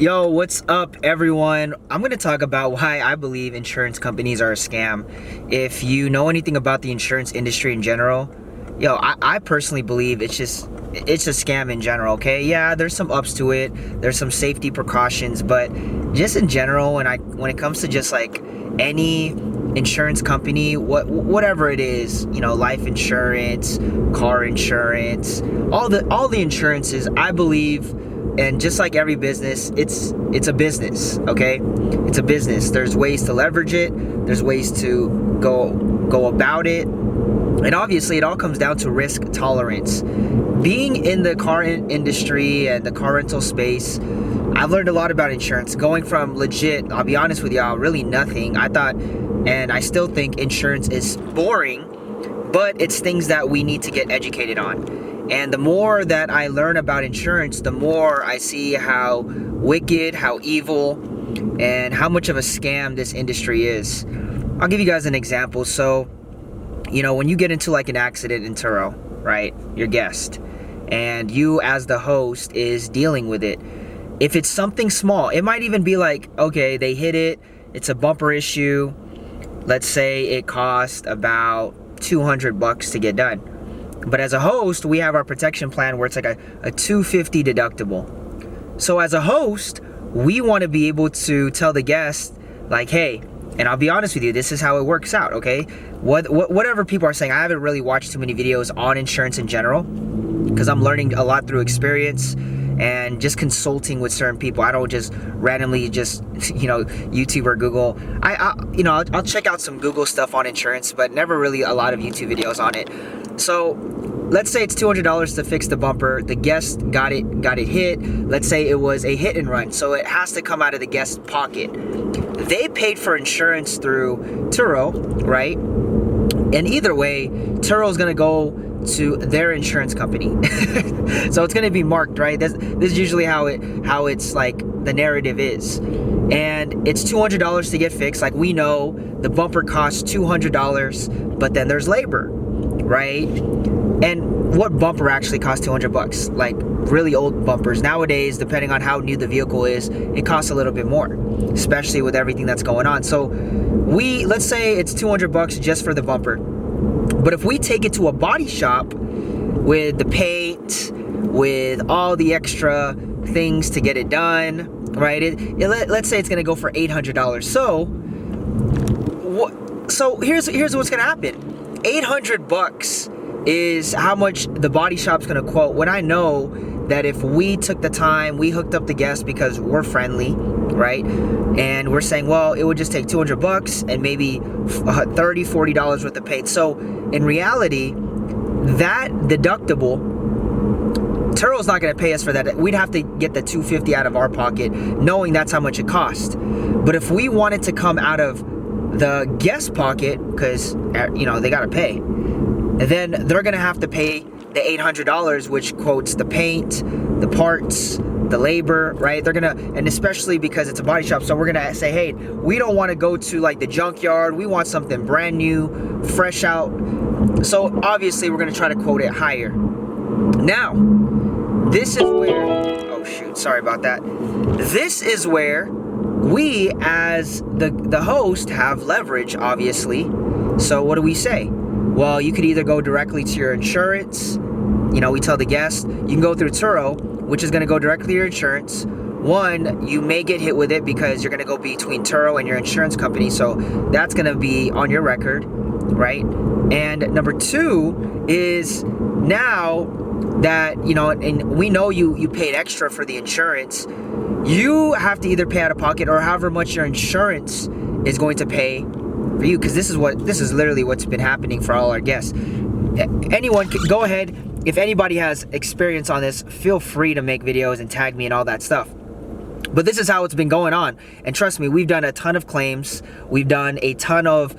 Yo, what's up, everyone? I'm going to talk about why I believe insurance companies are a scam. If you know anything about the insurance industry in general, I personally believe it's a scam in general, okay? Yeah, there's some ups to it. There's some safety precautions, but just in general, when it comes to just like any insurance company, whatever it is, life insurance, car insurance, all the insurances, I believe. And just like every business, it's a business, okay? It's a business. There's ways to leverage it. There's ways to go about it. And obviously, it all comes down to risk tolerance. Being in the car industry and the car rental space, I've learned a lot about insurance. Going from legit, I'll be honest with y'all, really nothing. I thought, and I still think insurance is boring, but it's things that we need to get educated on. And the more that I learn about insurance, the more I see how wicked, how evil, and how much of a scam this industry is. I'll give you guys an example. So, when you get into like an accident in TURO, right? Your guest, and you as the host is dealing with it. If it's something small, it might even be like, okay, they hit it, it's a bumper issue. Let's say it cost about $200 to get done. But as a host, we have our protection plan where it's like a $250 deductible. So as a host, we want to be able to tell the guest, like, hey, and I'll be honest with you, this is how it works out, okay? Whatever people are saying, I haven't really watched too many videos on insurance in general because I'm learning a lot through experience and just consulting with certain people. I don't just randomly YouTube or Google. I'll check out some Google stuff on insurance, but never really a lot of YouTube videos on it. So let's say it's $200 to fix the bumper. The guest got it hit. Let's say it was a hit and run, so it has to come out of the guest's pocket. They paid for insurance through TURO, right? And either way, TURO is gonna go to their insurance company. So it's gonna be marked, right? This is usually how it's like the narrative is. And it's $200 to get fixed. Like, we know the bumper costs $200, but then there's labor, right? And what bumper actually costs $200? Like really old bumpers. Nowadays, depending on how new the vehicle is, it costs a little bit more, especially with everything that's going on. So let's say it's $200 just for the bumper. But if we take it to a body shop with the paint, with all the extra things to get it done, right? Let's say it's gonna go for $800. So here's what's gonna happen. $800 is how much the body shop's gonna quote, when I know that if we took the time, we hooked up the guest because we're friendly, right? And we're saying, well, it would just take $200 and maybe $30, $40 worth of paint. So in reality, that deductible, TURO's not gonna pay us for that. We'd have to get the $250 out of our pocket, knowing that's how much it cost. But if we wanted to come out of the guest pocket, because they gotta pay, then they're gonna have to pay the $800, which quotes the paint, the parts, the labor, right? They're gonna, and especially because it's a body shop, so we're gonna say, hey, we don't want to go to like the junkyard. We want something brand new, fresh out. So obviously we're gonna try to quote it higher. Now, this is where, oh shoot, sorry about that. This is where we as the host have leverage, obviously. So what do we say? Well, you could either go directly to your insurance. We tell the guest, you can go through TURO, which is going to go directly to your insurance. One, you may get hit with it because you're going to go between TURO and your insurance company. So that's going to be on your record, right? And number two is, now that, and we know you paid extra for the insurance, you have to either pay out of pocket or however much your insurance is going to pay for you, because this is literally what's been happening for all our guests. Anyone can go ahead, if anybody has experience on this, feel free to make videos and tag me and all that stuff. But this is how it's been going on. And trust me, we've done a ton of claims. We've done a ton of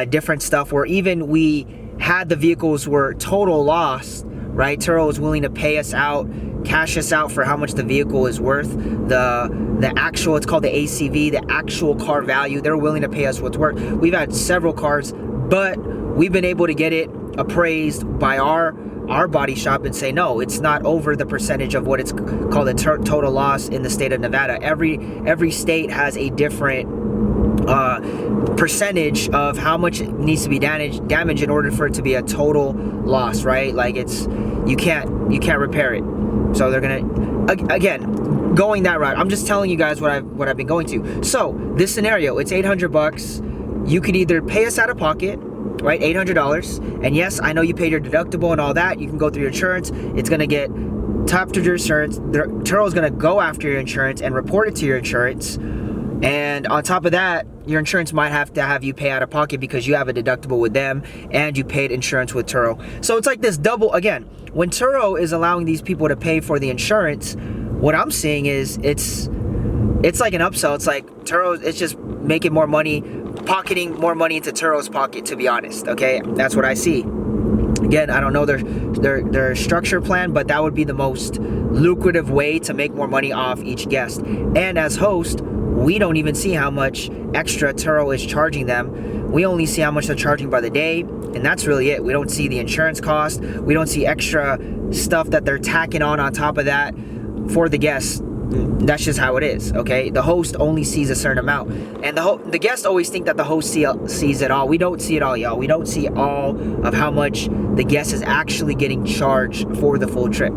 different stuff where even we had the vehicles were total loss, right? TURO is willing to pay us out, cash us out for how much the vehicle is worth. The actual, it's called the ACV, the actual car value, they're willing to pay us what's worth. We've had several cars, but we've been able to get it appraised by our our body shop and say, no, it's not over the percentage of what it's called a total loss in the state of Nevada. Every state has a different percentage of how much it needs to be damaged in order for it to be a total loss, right? Like you can't repair it. So they're gonna, again, going that route. I'm just telling you guys what I've been going to. So this scenario, it's $800. You could either pay us out of pocket, right? $800. And yes, I know you paid your deductible and all that. You can go through your insurance. It's gonna get tapped to your insurance. TURO is gonna go after your insurance and report it to your insurance. And on top of that, your insurance might have to have you pay out of pocket because you have a deductible with them and you paid insurance with TURO. So it's like this double, again, when TURO is allowing these people to pay for the insurance, what I'm seeing is it's like an upsell. It's like TURO, it's just making more money, pocketing more money into TURO's pocket, to be honest, okay? That's what I see. Again, I don't know their structure plan, but that would be the most lucrative way to make more money off each guest. And as host, we don't even see how much extra TURO is charging them. We only see how much they're charging by the day, and that's really it. We don't see the insurance cost. We don't see extra stuff that they're tacking on top of that for the guests. That's just how it is, okay? The host only sees a certain amount, and the guests always think that the host sees it all. We don't see it all, y'all. We don't see all of how much the guest is actually getting charged for the full trip.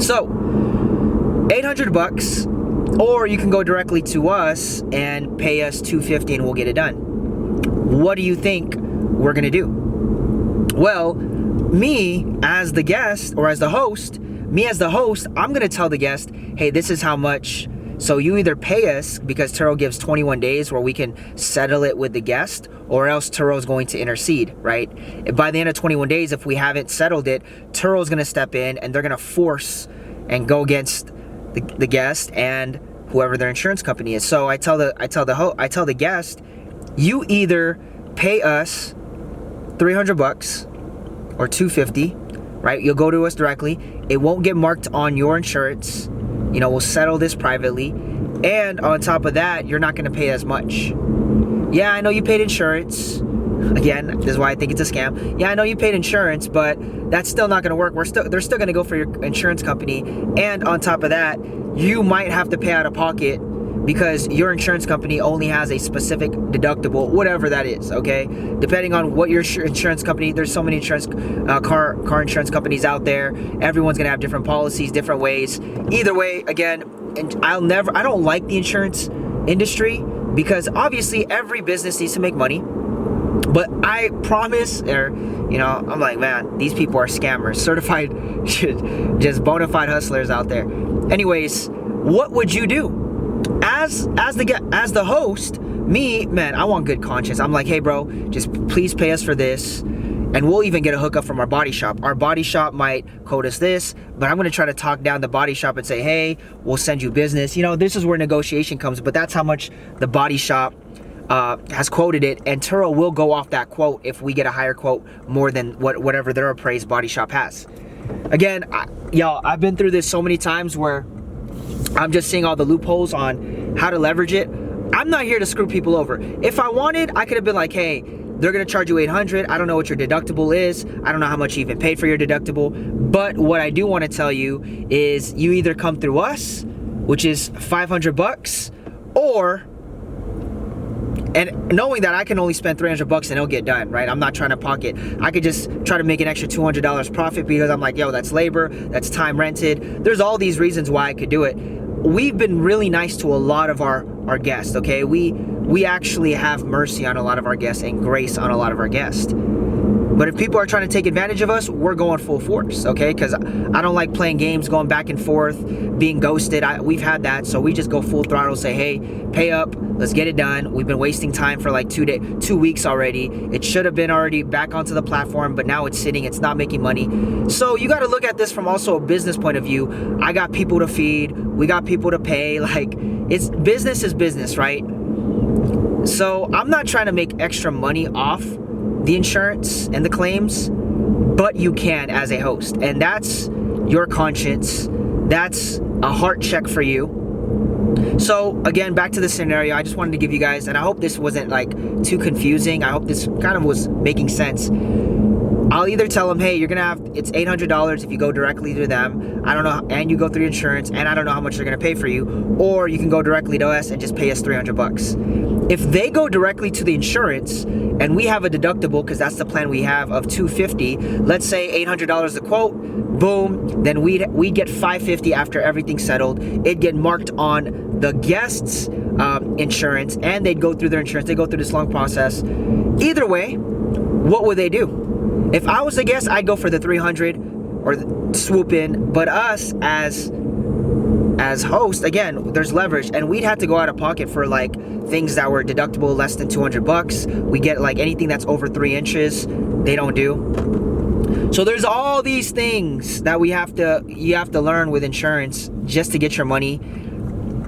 So, $800. Or you can go directly to us and pay us $250 and we'll get it done. What do you think we're gonna do? Well, me as the guest or as the host, I'm gonna tell the guest, hey, this is how much. So you either pay us, because TURO gives 21 days where we can settle it with the guest, or else TURO is going to intercede, right? By the end of 21 days, if we haven't settled it, TURO is gonna step in and they're gonna force and go against the guest and whoever their insurance company is. So I tell the guest, you either pay us $300 or $250, right? You'll go to us directly. It won't get marked on your insurance. You know, we'll settle this privately. And on top of that, you're not gonna pay as much. Yeah, I know you paid insurance. Again, this is why I think it's a scam. Yeah, I know you paid insurance, but that's still not gonna work. They're still gonna go for your insurance company. And on top of that, you might have to pay out of pocket because your insurance company only has a specific deductible, whatever that is, okay? Depending on what your insurance company, there's so many car insurance companies out there. Everyone's gonna have different policies, different ways. Either way, again, and I don't like the insurance industry because obviously every business needs to make money. But I promise, I'm like, man, these people are scammers, certified, just bona fide hustlers out there. Anyways, what would you do? As the host, me, man, I want good conscience. I'm like, hey, bro, just please pay us for this, and we'll even get a hookup from our body shop. Our body shop might quote us this, but I'm gonna try to talk down the body shop and say, hey, we'll send you business. This is where negotiation comes, but that's how much the body shop has quoted it, and TURO will go off that quote if we get a higher quote more than whatever their appraised body shop has. Again, y'all, I've been through this so many times where I'm just seeing all the loopholes on how to leverage it. I'm not here to screw people over. If I wanted, I could have been like, hey, they're gonna charge you $800. I don't know what your deductible is. I don't know how much you even paid for your deductible. But what I do want to tell you is you either come through us, which is $500, or, and knowing that I can only spend $300 and it'll get done, right? I'm not trying to pocket. I could just try to make an extra $200 profit because I'm like, yo, that's labor, that's time rented. There's all these reasons why I could do it. We've been really nice to a lot of our guests, okay? We actually have mercy on a lot of our guests and grace on a lot of our guests. But if people are trying to take advantage of us, we're going full force, okay? Because I don't like playing games, going back and forth, being ghosted. We've had that, so we just go full throttle, say, hey, pay up, let's get it done. We've been wasting time for like 2 weeks already. It should have been already back onto the platform, but now it's sitting, it's not making money. So you got to look at this from also a business point of view. I got people to feed, we got people to pay. Like, it's business is business, right? So I'm not trying to make extra money off the insurance and the claims, but you can as a host, and that's your conscience. That's a heart check for you. So again, back to the scenario, I just wanted to give you guys, and I hope this wasn't like too confusing. I hope this kind of was making sense. I'll either tell them, hey, it's $800 if you go directly to them. I don't know, and you go through insurance, and I don't know how much they're gonna pay for you. Or you can go directly to us and just pay us $300. If they go directly to the insurance and we have a deductible, because that's the plan we have, of $250, let's say $800 the quote, boom, then we get $550 after everything's settled. It'd get marked on the guest's insurance, and they'd go through their insurance. They go through this long process. Either way, what would they do? If I was a guest, I'd go for the 300 or swoop in, but us as host, again, there's leverage, and we'd have to go out of pocket for like things that were deductible less than $200. We get like anything that's over 3 inches, they don't do. So there's all these things that you have to learn with insurance just to get your money.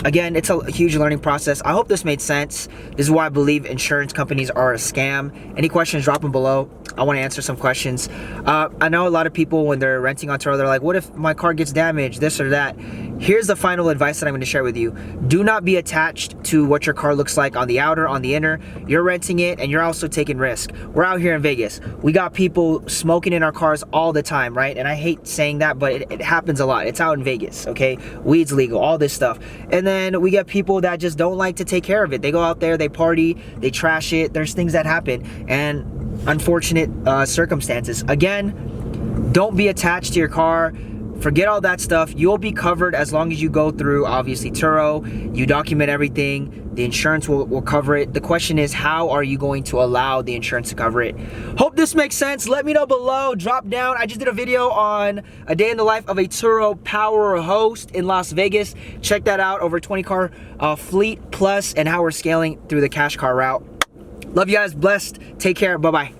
Again, it's a huge learning process. I hope this made sense. This is why I believe insurance companies are a scam. Any questions, drop them below. I want to answer some questions. I know a lot of people, when they're renting on TURO, they're like, what if my car gets damaged, this or that? Here's the final advice that I'm going to share with you. Do not be attached to what your car looks like on the outer, on the inner. You're renting it, and you're also taking risk. We're out here in Vegas. We got people smoking in our cars all the time, right? And I hate saying that, but it happens a lot. It's out in Vegas, okay? Weed's legal, all this stuff. And then we get people that just don't like to take care of it. They go out there, they party, they trash it. There's things that happen, and unfortunate circumstances. Again, don't be attached to your car. Forget all that stuff. You'll be covered as long as you go through, obviously, TURO. You document everything. The insurance will cover it. The question is, how are you going to allow the insurance to cover it? Hope this makes sense. Let me know below. Drop down. I just did a video on a day in the life of a TURO power host in Las Vegas. Check that out. Over 20 car fleet plus, and how we're scaling through the cash car route. Love you guys. Blessed. Take care. Bye-bye.